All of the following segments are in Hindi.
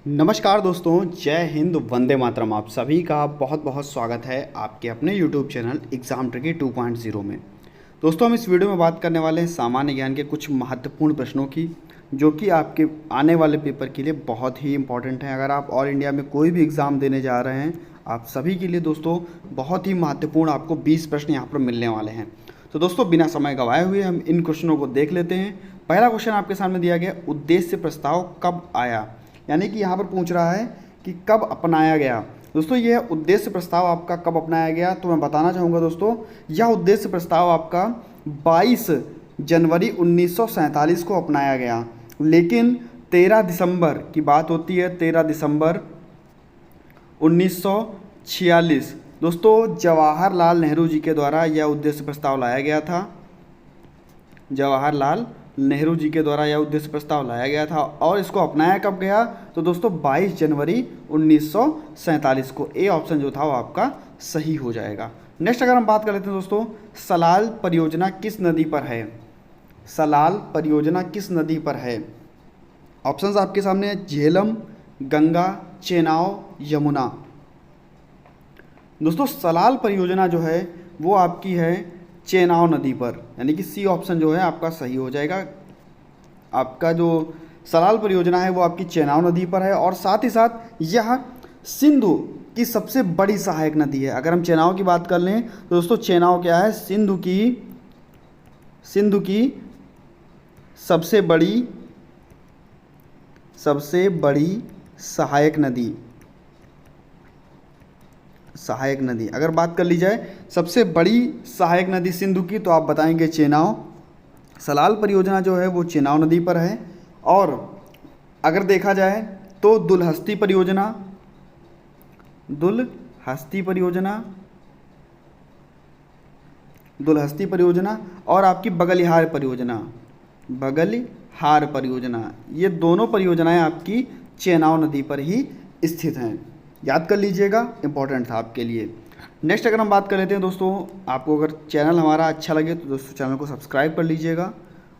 नमस्कार दोस्तों, जय हिंद, वंदे मातरम। आप सभी का बहुत बहुत स्वागत है आपके अपने YouTube चैनल एग्ज़ाम ट्रिकी 2.0 में। दोस्तों, हम इस वीडियो में बात करने वाले हैं सामान्य ज्ञान के कुछ महत्वपूर्ण प्रश्नों की, जो कि आपके आने वाले पेपर के लिए बहुत ही इंपॉर्टेंट हैं। अगर आप ऑल इंडिया में कोई भी एग्ज़ाम देने जा रहे हैं, आप सभी के लिए दोस्तों बहुत ही महत्वपूर्ण आपको 20 प्रश्न यहाँ पर मिलने वाले हैं। तो दोस्तों, बिना समय गंवाए हुए हम इन क्वेश्चनों को देख लेते हैं। पहला क्वेश्चन आपके सामने दिया गया, उद्देश्य प्रस्ताव कब आया। यानी कि यहाँ पर पूछ रहा है कि कब अपनाया गया। दोस्तों, यह उद्देश्य प्रस्ताव आपका कब अपनाया गया, तो मैं बताना चाहूँगा दोस्तों, यह उद्देश्य प्रस्ताव आपका 22 जनवरी 1947 को अपनाया गया। लेकिन 13 दिसंबर की बात होती है, 13 दिसंबर 1946 दोस्तों जवाहरलाल नेहरू जी के द्वारा यह उद्देश्य प्रस्ताव लाया गया था। जवाहरलाल नेहरू जी के द्वारा यह उद्देश्य प्रस्ताव लाया गया था। और इसको अपनाया कब गया, तो दोस्तों 22 जनवरी 1947 को। ए ऑप्शन जो था वो आपका सही हो जाएगा। नेक्स्ट अगर हम बात कर लेते हैं दोस्तों, सलाल परियोजना किस नदी पर है। सलाल परियोजना किस नदी पर है। ऑप्शंस आपके सामने है, झेलम, गंगा, चेनाब, यमुना। दोस्तों, सलाल परियोजना जो है वो आपकी है चेनाब नदी पर, यानी कि सी ऑप्शन जो है आपका सही हो जाएगा। आपका जो सलाल परियोजना है वो आपकी चेनाब नदी पर है, और साथ ही साथ यह सिंधु की सबसे बड़ी सहायक नदी है। अगर हम चेनाब की बात कर लें तो दोस्तों चेनाब क्या है, सिंधु की सबसे बड़ी सहायक नदी। अगर बात कर ली जाए सबसे बड़ी सहायक नदी सिंधु की, तो आप बताएंगे चेनाब। सलाल परियोजना जो है वो चेनाब नदी पर है। और अगर देखा जाए तो दुलहस्ती परियोजना और आपकी बगलिहार परियोजना, ये दोनों परियोजनाएं आपकी चेनाब नदी पर ही स्थित हैं। याद कर लीजिएगा, इंपॉर्टेंट था आपके लिए। नेक्स्ट अगर हम बात कर लेते हैं दोस्तों, आपको अगर चैनल हमारा अच्छा लगे तो दोस्तों चैनल को सब्सक्राइब कर लीजिएगा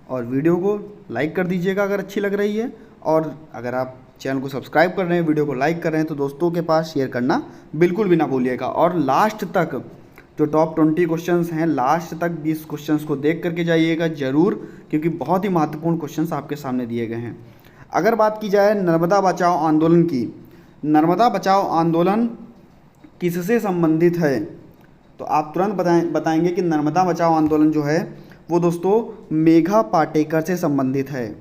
और वीडियो को लाइक कर दीजिएगा अगर अच्छी लग रही है। और अगर आप चैनल को सब्सक्राइब कर रहे हैं, वीडियो को लाइक कर रहे हैं, तो दोस्तों के पास शेयर करना बिल्कुल भी ना भूलिएगा। और लास्ट तक जो टॉप 20 क्वेश्चंस हैं, लास्ट तक 20 क्वेश्चंस को देख करके जाइएगा ज़रूर, क्योंकि बहुत ही महत्वपूर्ण क्वेश्चंस आपके सामने दिए गए हैं। अगर बात की जाए नर्मदा बचाओ आंदोलन की, नर्मदा बचाओ आंदोलन किससे संबंधित है, तो आप तुरंत बताएंगे कि नर्मदा बचाओ आंदोलन जो है वो दोस्तों मेघा पाटेकर से संबंधित है।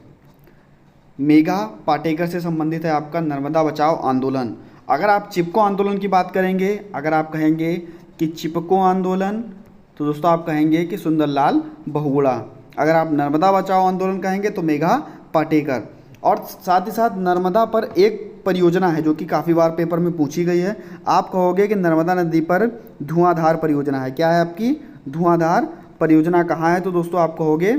मेघा पाटेकर से संबंधित है आपका नर्मदा बचाओ आंदोलन। अगर आप चिपको आंदोलन की बात करेंगे, अगर आप कहेंगे कि चिपको आंदोलन, तो दोस्तों आप कहेंगे कि सुंदरलाल बहुगुणा। अगर आप नर्मदा बचाओ आंदोलन कहेंगे तो मेघा पाटेकर। और साथ ही साथ नर्मदा पर एक परियोजना है जो कि काफ़ी बार पेपर में पूछी गई है। आप कहोगे कि नर्मदा नदी पर धुआंधार परियोजना है। क्या है आपकी धुआंधार परियोजना, कहाँ है, तो दोस्तों आप कहोगे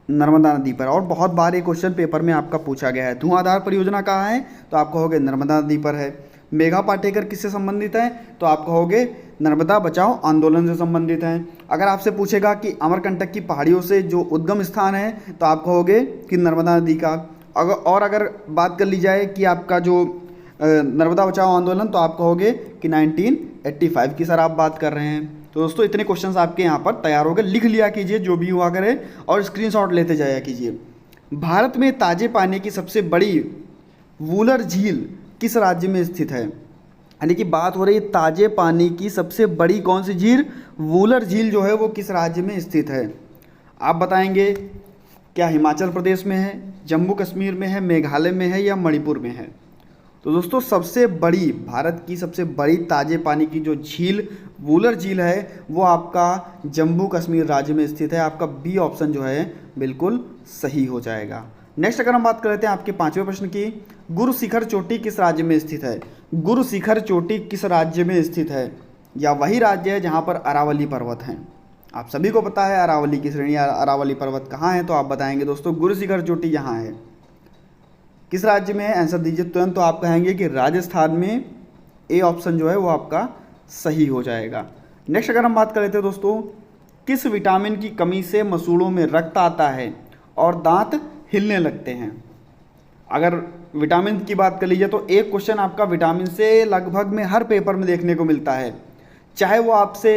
नर्मदा नदी पर। और बहुत बार ये क्वेश्चन पेपर में आपका पूछा गया है, धुआंधार परियोजना कहाँ है, तो आप कहोगे नर्मदा नदी पर है। मेघा पाटेकर किससे संबंधित है, तो आप कहोगे नर्मदा बचाओ आंदोलन से संबंधित हैं। अगर आपसे पूछेगा कि अमरकंटक की पहाड़ियों से जो उद्गम स्थान है, तो आप कहोगे कि नर्मदा नदी का। अगर बात कर ली जाए कि आपका जो नर्मदा बचाओ आंदोलन, तो आप कहोगे कि 1985 की सर आप बात कर रहे हैं। तो दोस्तों इतने क्वेश्चंस आपके यहाँ पर तैयार हो गए, लिख लिया कीजिए जो भी हुआ करे और स्क्रीनशॉट लेते जाया कीजिए। भारत में ताजे पानी की सबसे बड़ी वूलर झील किस राज्य में स्थित है। यानी कि बात हो रही है ताजे पानी की सबसे बड़ी कौन सी झील, वूलर झील जो है वो किस राज्य में स्थित है। आप बताएंगे क्या हिमाचल प्रदेश में है, जम्मू कश्मीर में है, मेघालय में है या मणिपुर में है। तो दोस्तों सबसे बड़ी, भारत की सबसे बड़ी ताजे पानी की जो झील वूलर झील है वो आपका जम्मू कश्मीर राज्य में स्थित है। आपका बी ऑप्शन जो है बिल्कुल सही हो जाएगा। नेक्स्ट अगर हम बात कर लेते हैं आपके 5वें प्रश्न की, गुरु शिखर चोटी किस राज्य में स्थित है। गुरु शिखर चोटी किस राज्य में स्थित है, या वही राज्य है जहाँ पर अरावली पर्वत हैं। आप सभी को पता है अरावली की श्रेणी, अरावली पर्वत कहाँ है, तो आप बताएंगे दोस्तों गुरु शिखर चोटी यहाँ है। किस राज्य में है, आंसर दीजिए तुरंत। तो आप कहेंगे कि राजस्थान में। ए ऑप्शन जो है वो आपका सही हो जाएगा। नेक्स्ट अगर हम बात कर लेते हैं दोस्तों, किस विटामिन की कमी से मसूड़ों में रक्त आता है और दांत हिलने लगते हैं। अगर विटामिन की बात कर लीजिए तो एक क्वेश्चन आपका विटामिन से लगभग में हर पेपर में देखने को मिलता है, चाहे वो आपसे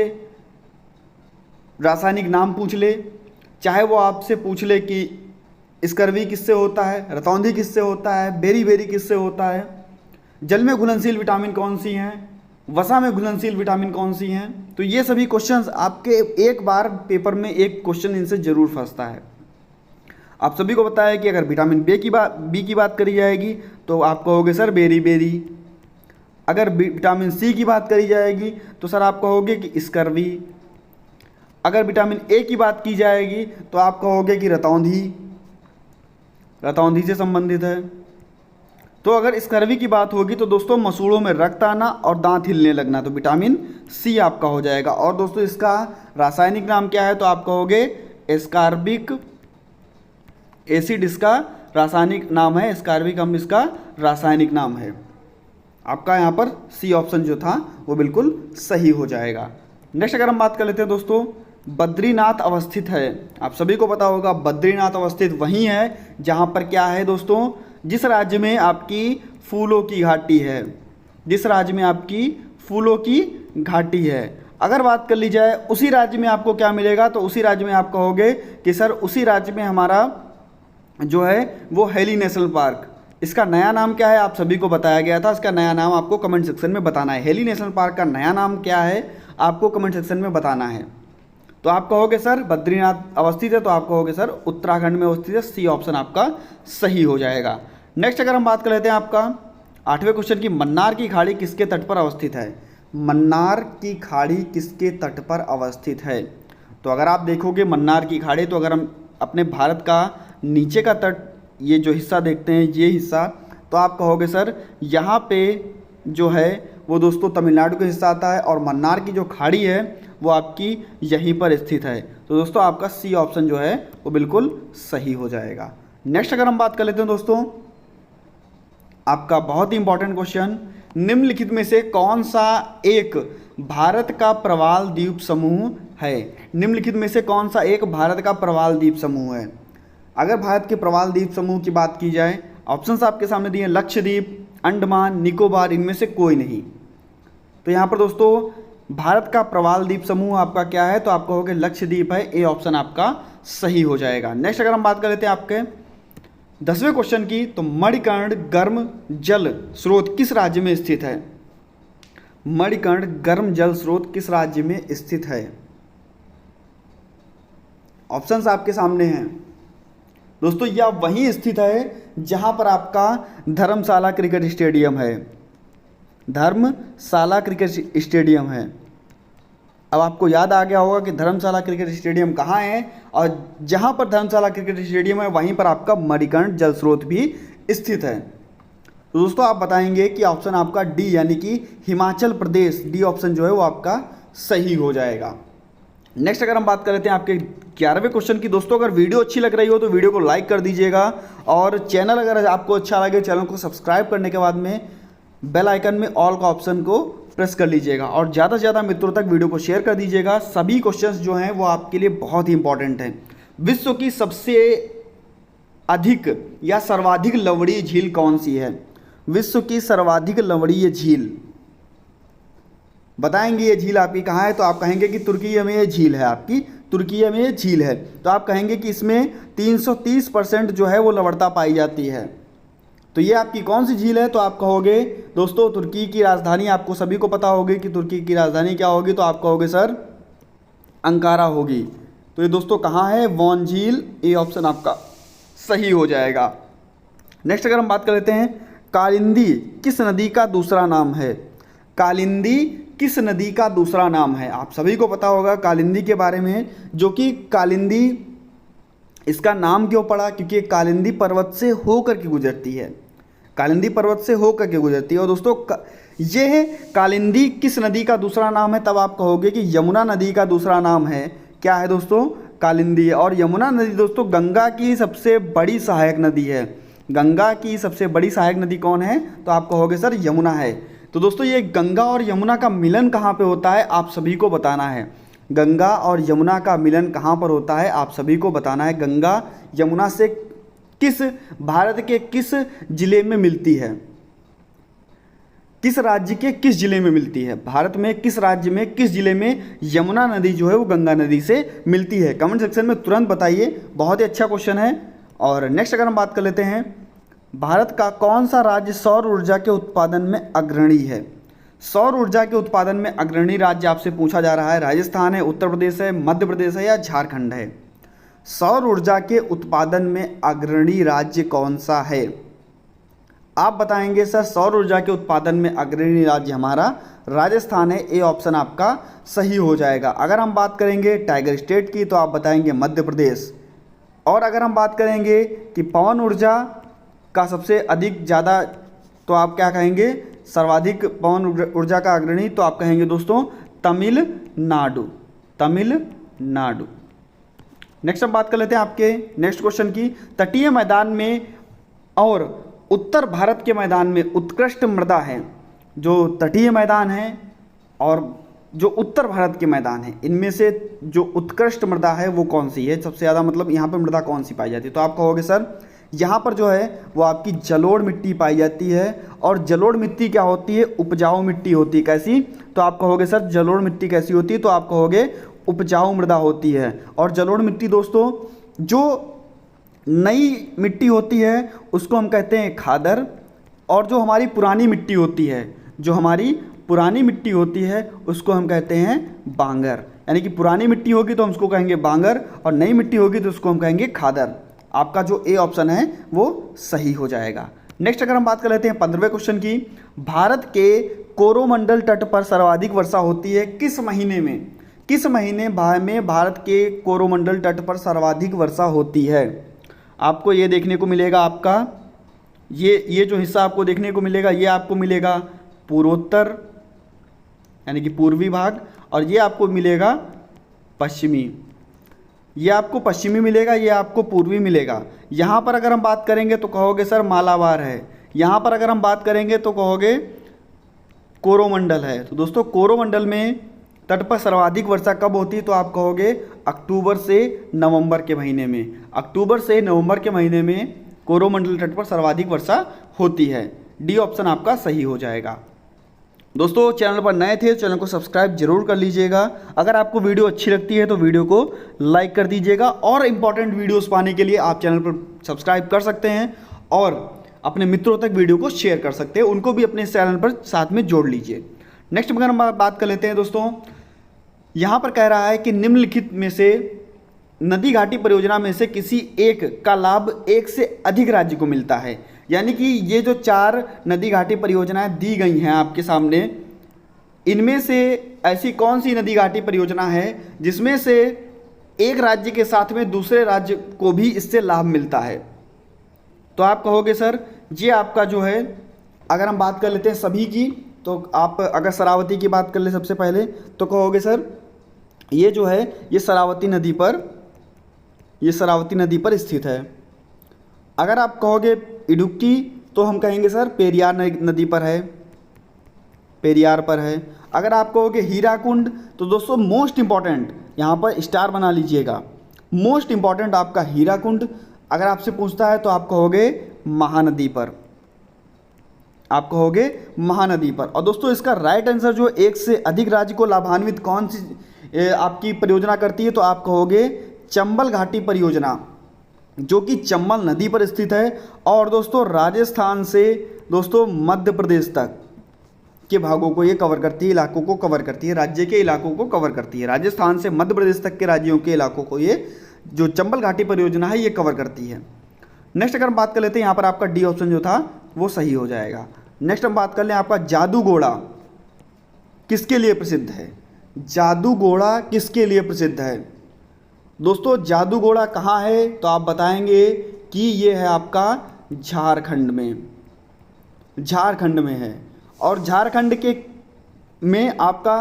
रासायनिक नाम पूछ ले, चाहे वो आपसे पूछ ले कि स्कर्वी किससे होता है, रतौंधी किससे होता है, बेरी बेरी किससे होता है, जल में घुलनशील विटामिन कौन सी हैं, वसा में घुलनशील विटामिन कौन सी हैं। तो ये सभी क्वेश्चंस आपके एक बार पेपर में एक क्वेश्चन इनसे ज़रूर फंसता है। आप सभी को पता है कि अगर विटामिन बी की बात करी जाएगी तो आप कहोगे सर बेरी बेरी। अगर विटामिन सी की बात करी जाएगी तो सर आप कहोगे कि स्कर्वी। अगर विटामिन ए की बात की जाएगी तो आप कहोगे कि रतौंधी से संबंधित है। तो अगर स्कर्वी की बात होगी तो दोस्तों मसूड़ों में रक्त आना और दांत हिलने लगना, तो विटामिन सी आपका हो जाएगा। और दोस्तों इसका रासायनिक नाम क्या है, तो आप कहोगे एस्कॉर्बिक एसिड इसका रासायनिक नाम है, एस्कॉर्बिक अम्ल इसका रासायनिक नाम है। आपका यहाँ पर सी ऑप्शन जो था वो बिल्कुल सही हो जाएगा। नेक्स्ट अगर हम बात कर लेते हैं दोस्तों, बद्रीनाथ अवस्थित है। आप सभी को पता होगा बद्रीनाथ अवस्थित वहीं है जहाँ पर क्या है दोस्तों, जिस राज्य में आपकी फूलों की घाटी है, जिस राज्य में आपकी फूलों की घाटी है। अगर बात कर ली जाए उसी राज्य में आपको क्या मिलेगा, तो उसी राज्य में आप कहोगे कि सर उसी राज्य में हमारा जो है वो हेली नेशनल पार्क। इसका नया नाम क्या है आप सभी को बताया गया था, इसका नया नाम आपको कमेंट सेक्शन में बताना है। हेली नेशनल पार्क का नया नाम क्या है आपको कमेंट सेक्शन में बताना है। तो आप कहोगे सर बद्रीनाथ अवस्थित है, तो आप कहोगे सर उत्तराखंड में अवस्थित है, सी ऑप्शन आपका सही हो जाएगा। नेक्स्ट अगर हम बात कर लेते हैं आपका 8वें क्वेश्चन की, मन्नार की खाड़ी किसके तट पर अवस्थित है। मन्नार की खाड़ी किसके तट पर अवस्थित है। तो अगर आप देखोगे मन्नार की खाड़ी, तो अगर हम अपने भारत का नीचे का तट ये जो हिस्सा देखते हैं, ये हिस्सा, तो आप कहोगे सर यहाँ पे जो है वो दोस्तों तमिलनाडु का हिस्सा आता है और मन्नार की जो खाड़ी है वो आपकी यहीं पर स्थित है। तो दोस्तों आपका सी ऑप्शन जो है वो बिल्कुल सही हो जाएगा। नेक्स्ट अगर हम बात कर लेते हैं दोस्तों, आपका बहुत ही इंपॉर्टेंट क्वेश्चन, निम्नलिखित में से कौन सा एक भारत का प्रवाल द्वीप समूह है। निम्नलिखित में से कौन सा एक भारत का प्रवाल द्वीप समूह है। अगर भारत के प्रवाल द्वीप समूह की बात की जाए, ऑप्शंस आपके सामने दिए हैं, लक्षद्वीप, अंडमान, निकोबार, इनमें से कोई नहीं। तो यहाँ पर दोस्तों भारत का प्रवाल द्वीप समूह आपका क्या है, तो आप कहोगे लक्षद्वीप है, ए ऑप्शन आपका सही हो जाएगा। नेक्स्ट अगर हम बात कर लेते हैं आपके 10वें क्वेश्चन की, तो मणिकर्ण गर्म जल स्रोत किस राज्य में स्थित है। मणिकर्ण गर्म जल स्रोत किस राज्य में स्थित है। ऑप्शंस आपके सामने हैं दोस्तों, यह वहीं स्थित है जहां पर आपका धर्मशाला क्रिकेट स्टेडियम है। धर्मशाला क्रिकेट स्टेडियम है। अब आपको याद आ गया होगा कि धर्मशाला क्रिकेट स्टेडियम कहाँ है, और जहाँ पर धर्मशाला क्रिकेट स्टेडियम है वहीं पर आपका मणिकर्ण जल स्रोत भी स्थित है। तो दोस्तों आप बताएंगे कि ऑप्शन आपका डी यानी कि हिमाचल प्रदेश, डी ऑप्शन जो है वो आपका सही हो जाएगा। नेक्स्ट अगर हम बात कर लेते हैं आपके 11वें क्वेश्चन की, दोस्तों अगर वीडियो अच्छी लग रही हो तो वीडियो को लाइक कर दीजिएगा, और चैनल अगर आपको अच्छा लगे चैनल को सब्सक्राइब करने के बाद में बेल आइकन में ऑल का ऑप्शन को प्रेस कर लीजिएगा, और ज़्यादा से ज़्यादा मित्रों तक वीडियो को शेयर कर दीजिएगा। सभी क्वेश्चंस जो हैं वो आपके लिए बहुत ही इंपॉर्टेंट हैं। विश्व की सबसे अधिक या सर्वाधिक लवणीय झील कौन सी है। विश्व की सर्वाधिक लवणीय झील बताएंगे, ये झील आपकी कहाँ है, तो आप कहेंगे कि तुर्की में ये झील है, आपकी तुर्की में ये झील है। तो आप कहेंगे कि इसमें 330% जो है वो लवणता पाई जाती है। तो ये आपकी कौन सी झील है, तो आप कहोगे दोस्तों तुर्की की राजधानी, आपको सभी को पता होगी कि तुर्की की राजधानी क्या होगी, तो आप कहोगे सर अंकारा होगी। तो ये दोस्तों कहाँ है, वॉन झील, ए ऑप्शन आपका सही हो जाएगा। नेक्स्ट अगर हम बात कर लेते हैं, कालिंदी किस नदी का दूसरा नाम है। कालिंदी किस नदी का दूसरा नाम है। आप सभी को पता होगा कालिंदी के बारे में, जो कि कालिंदी इसका नाम क्यों पड़ा, क्योंकि कालिंदी पर्वत से होकर के गुजरती है। कालिंदी पर्वत से होकर के गुजरती है। और दोस्तों ये है कालिंदी किस नदी का दूसरा नाम है, तब आप कहोगे कि यमुना नदी का दूसरा नाम है। क्या है दोस्तों, कालिंदी। और यमुना नदी दोस्तों गंगा की सबसे बड़ी सहायक नदी है। गंगा की सबसे बड़ी सहायक नदी कौन है, तो आप कहोगे सर यमुना है। तो दोस्तों ये गंगा और यमुना का मिलन कहाँ पे होता है, आप सभी को बताना है। गंगा और यमुना का मिलन कहाँ पर होता है, आप सभी को बताना है। गंगा यमुना से किस भारत के किस जिले में मिलती है? किस राज्य के किस जिले में मिलती है? भारत में किस राज्य में किस जिले में यमुना नदी जो है वो गंगा नदी से मिलती है? कमेंट सेक्शन में तुरंत बताइए, बहुत ही अच्छा क्वेश्चन है। और नेक्स्ट अगर हम बात कर लेते हैं, भारत का कौन सा राज्य सौर ऊर्जा के उत्पादन में अग्रणी है? सौर ऊर्जा के उत्पादन में अग्रणी राज्य आपसे पूछा जा रहा है। राजस्थान है, उत्तर प्रदेश है, मध्य प्रदेश है या झारखंड है? सौर ऊर्जा के उत्पादन में अग्रणी राज्य कौन सा है? आप बताएंगे सर सौर ऊर्जा के उत्पादन में अग्रणी राज्य हमारा राजस्थान है। ए ऑप्शन आपका सही हो जाएगा। अगर हम बात करेंगे टाइगर स्टेट की तो आप बताएंगे मध्य प्रदेश। और अगर हम बात करेंगे कि पवन ऊर्जा का सबसे अधिक ज़्यादा तो आप क्या कहेंगे? सर्वाधिक पवन ऊर्जा का अग्रणी तो आप कहेंगे दोस्तों तमिलनाडु। तमिलनाडु। नेक्स्ट हम बात कर लेते हैं आपके नेक्स्ट क्वेश्चन की। तटीय मैदान में और उत्तर भारत के मैदान में उत्कृष्ट मृदा है। जो तटीय मैदान है और जो उत्तर भारत के मैदान है, इनमें से जो उत्कृष्ट मृदा है वो कौन सी है? सबसे ज़्यादा मतलब यहाँ पर मृदा कौन सी पाई जाती है? तो आप कहोगे सर यहाँ पर जो है वो आपकी जलोढ़ मिट्टी पाई जाती है। और जलोढ़ मिट्टी क्या होती है? उपजाऊ मिट्टी होती है। कैसी? तो आप कहोगे सर जलोढ़ मिट्टी कैसी होती है? तो आप कहोगे उपजाऊ मृदा होती है। और जलोढ़ मिट्टी दोस्तों जो नई मिट्टी होती है उसको हम कहते हैं खादर। और जो हमारी पुरानी मिट्टी होती है, जो हमारी पुरानी मिट्टी होती है उसको हम कहते हैं बांगर। यानी कि पुरानी मिट्टी होगी तो हम उसको कहेंगे बांगर और नई मिट्टी होगी तो उसको हम कहेंगे खादर। आपका जो ए ऑप्शन है वो सही हो जाएगा। नेक्स्ट अगर हम बात कर लेते हैं 15वें क्वेश्चन की। भारत के कोरोमंडल तट पर सर्वाधिक वर्षा होती है किस महीने में? किस महीने में भारत के कोरोमंडल तट पर सर्वाधिक वर्षा होती है? आपको ये देखने को मिलेगा, आपका ये जो हिस्सा आपको देखने को मिलेगा ये आपको मिलेगा पूर्वोत्तर यानी कि पूर्वी भाग, और ये आपको मिलेगा पश्चिमी। ये आपको पश्चिमी मिलेगा, ये आपको पूर्वी मिलेगा। यहाँ पर अगर हम बात करेंगे तो कहोगे सर मालाबार है। यहाँ पर अगर हम बात करेंगे तो कहोगे कोरोमंडल है। तो दोस्तों कोरोमंडल में तट पर सर्वाधिक वर्षा कब होती है? तो आप कहोगे अक्टूबर से नवंबर के महीने में। अक्टूबर से नवंबर के महीने में कोरोमंडल तट पर सर्वाधिक वर्षा होती है। डी ऑप्शन आपका सही हो जाएगा। दोस्तों चैनल पर नए थे, चैनल को सब्सक्राइब जरूर कर लीजिएगा। अगर आपको वीडियो अच्छी लगती है तो वीडियो को लाइक कर दीजिएगा। और इम्पॉर्टेंट वीडियोस पाने के लिए आप चैनल पर सब्सक्राइब कर सकते हैं और अपने मित्रों तक वीडियो को शेयर कर सकते हैं, उनको भी अपने चैनल पर साथ में जोड़ लीजिए। नेक्स्ट अगर हम बात कर लेते हैं दोस्तों, यहाँ पर कह रहा है कि निम्नलिखित में से नदी घाटी परियोजना में से किसी एक का लाभ एक से अधिक राज्य को मिलता है। यानी कि ये जो 4 नदी घाटी परियोजनाएं दी गई हैं आपके सामने, इनमें से ऐसी कौन सी नदी घाटी परियोजना है जिसमें से एक राज्य के साथ में दूसरे राज्य को भी इससे लाभ मिलता है? तो आप कहोगे सर ये आपका जो है, अगर हम बात कर लेते हैं सभी की, तो आप अगर शरावती की बात कर ले सबसे पहले तो कहोगे सर ये जो है ये शरावती नदी पर स्थित है। अगर आप कहोगे इडुक्की तो हम कहेंगे सर पेरियार नदी पर है, पेरियार पर है। अगर आप कहोगे हीराकुंड तो दोस्तों मोस्ट इम्पॉर्टेंट यहाँ पर स्टार बना लीजिएगा, मोस्ट इम्पॉर्टेंट आपका हीराकुंड। अगर आपसे पूछता है तो आप कहोगे महानदी पर, आप कहोगे महानदी पर। और दोस्तों इसका राइट आंसर जो एक से अधिक राज्य को लाभान्वित कौन सी आपकी परियोजना करती है? तो आप कहोगे चंबल घाटी परियोजना, जो कि चंबल नदी पर स्थित है। और दोस्तों राजस्थान से दोस्तों मध्य प्रदेश तक के भागों को ये कवर करती है, इलाकों को कवर करती है, राज्य के इलाकों को कवर करती है। राजस्थान से मध्य प्रदेश तक के राज्यों के इलाकों को ये जो चंबल घाटी परियोजना है ये कवर करती है। नेक्स्ट अगर हम बात कर लेते हैं, यहाँ पर आपका डी ऑप्शन जो था वो सही हो जाएगा। नेक्स्ट हम बात कर लें, आपका जादूगोड़ा किसके लिए प्रसिद्ध है? जादूगोड़ा किसके लिए प्रसिद्ध है? दोस्तों जादूगोड़ा कहाँ है? तो आप बताएंगे कि ये है आपका झारखंड में, झारखंड में है। और झारखंड के में आपका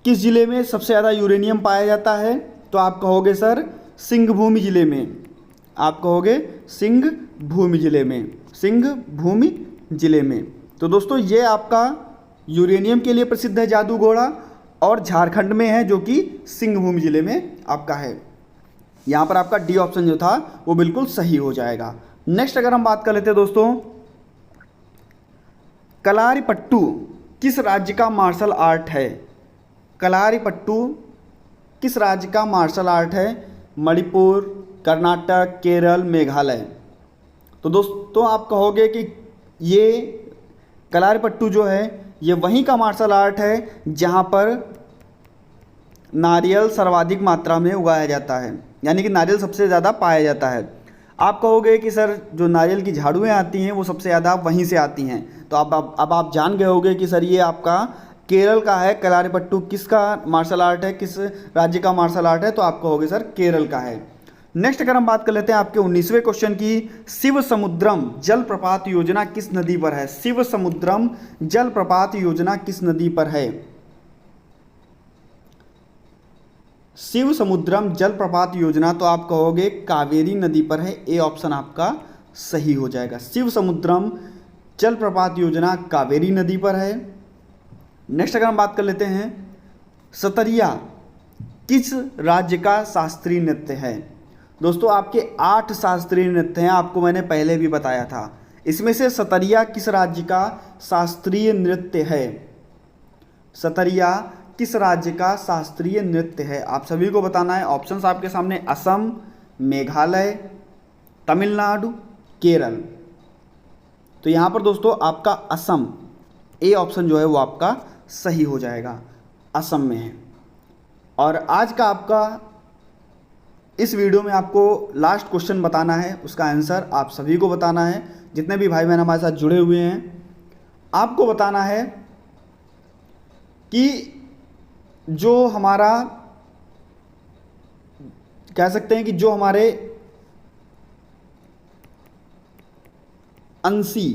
किस ज़िले में सबसे ज़्यादा यूरेनियम पाया जाता है? तो आप कहोगे सर सिंहभूमि ज़िले में, आप कहोगे सिंहभूमि ज़िले में, सिंहभूमि ज़िले में। तो दोस्तों ये आपका यूरेनियम के लिए प्रसिद्ध है जादूगोड़ा, और झारखंड में है जो कि सिंहभूमि ज़िले में आपका है। यहाँ पर आपका डी ऑप्शन जो था वो बिल्कुल सही हो जाएगा। नेक्स्ट अगर हम बात कर लेते हैं दोस्तों, कलारीपट्टू किस राज्य का मार्शल आर्ट है? कलारीपट्टू किस राज्य का मार्शल आर्ट है? मणिपुर, कर्नाटक, केरल, मेघालय। तो दोस्तों आप कहोगे कि ये कलारीपट्टू जो है ये वहीं का मार्शल आर्ट है जहाँ पर नारियल सर्वाधिक मात्रा में उगाया जाता है, यानी कि नारियल सबसे ज़्यादा पाया जाता है। आप कहोगे कि सर जो नारियल की झाड़ुएँ आती हैं वो सबसे ज़्यादा वहीं से आती हैं, तो अब आप जान गए होंगे कि सर ये आपका केरल का है। कलारीपट्टू किसका मार्शल आर्ट है, किस राज्य का मार्शल आर्ट है? तो आप कहोगे सर केरल का है। नेक्स्ट अगर हम बात कर लेते हैं आपके 19वें क्वेश्चन की, शिव समुद्रम जलप्रपात योजना किस नदी पर है? शिव समुद्रम जलप्रपात योजना किस नदी पर है? शिव समुद्रम जलप्रपात योजना तो आप कहोगे कावेरी नदी पर है। ए ऑप्शन आपका सही हो जाएगा। शिव समुद्रम जलप्रपात योजना कावेरी नदी पर है। नेक्स्ट अगर हम बात कर लेते हैं, सतरिया किस राज्य का शास्त्रीय नृत्य है? दोस्तों आपके 8 शास्त्रीय नृत्य हैं, आपको मैंने पहले भी बताया था। इसमें से सतरिया किस राज्य का शास्त्रीय नृत्य है? सतरिया किस राज्य का शास्त्रीय नृत्य है? आप सभी को बताना है। ऑप्शंस आपके सामने, असम, मेघालय, तमिलनाडु, केरल। तो यहाँ पर दोस्तों आपका असम, ए ऑप्शन जो है वो आपका सही हो जाएगा, असम में है। और आज का आपका इस वीडियो में आपको लास्ट क्वेश्चन बताना है, उसका आंसर आप सभी को बताना है। जितने भी भाई बहन हमारे साथ जुड़े हुए हैं, आपको बताना है कि जो हमारा कह सकते हैं कि जो हमारे अंशी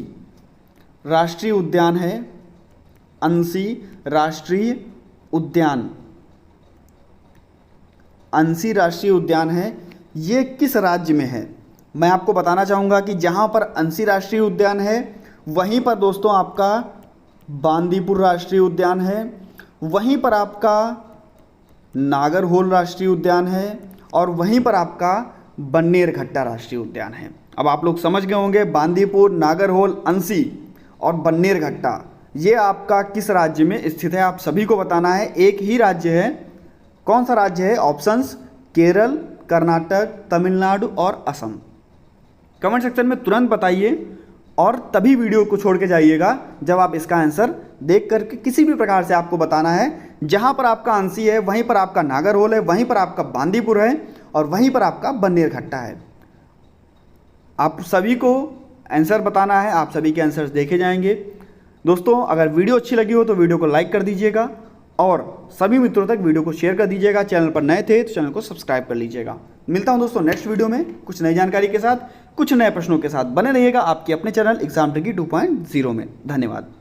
राष्ट्रीय उद्यान है, अंशी राष्ट्रीय उद्यान, अंशी राष्ट्रीय उद्यान है, ये किस राज्य में है? मैं आपको बताना चाहूँगा कि जहाँ पर अंशी राष्ट्रीय उद्यान है वहीं पर दोस्तों आपका बांदीपुर राष्ट्रीय उद्यान है, वहीं पर आपका नागरहोल राष्ट्रीय उद्यान है और वहीं पर आपका बन्नेरघट्टा राष्ट्रीय उद्यान है। अब आप लोग समझ गए होंगे, बांदीपुर, नागरहोल, अंशी और बन्नेरघट्टा ये आपका किस राज्य में स्थित है? आप सभी को बताना है। एक ही राज्य है, कौन सा राज्य है? ऑप्शंस केरल, कर्नाटक, तमिलनाडु और असम। कमेंट सेक्शन में तुरंत बताइए और तभी वीडियो को छोड़ के जाइएगा जब आप इसका आंसर देख करके किसी भी प्रकार से आपको बताना है। जहां पर आपका अंशी है वहीं पर आपका नागरहोल है, वहीं पर आपका बांदीपुर है और वहीं पर आपका बन्नेरघट्टा है। आप सभी को आंसर बताना है, आप सभी के आंसर्स देखे जाएंगे। दोस्तों अगर वीडियो अच्छी लगी हो तो वीडियो को लाइक कर दीजिएगा और सभी मित्रों तक वीडियो को शेयर कर दीजिएगा। चैनल पर नए थे तो चैनल को सब्सक्राइब कर लीजिएगा। मिलता हूं दोस्तों नेक्स्ट वीडियो में कुछ नई जानकारी के साथ, कुछ नए प्रश्नों के साथ। बने रहिएगा आपके अपने चैनल एग्जाम ट्रिकी 2.0 में। धन्यवाद।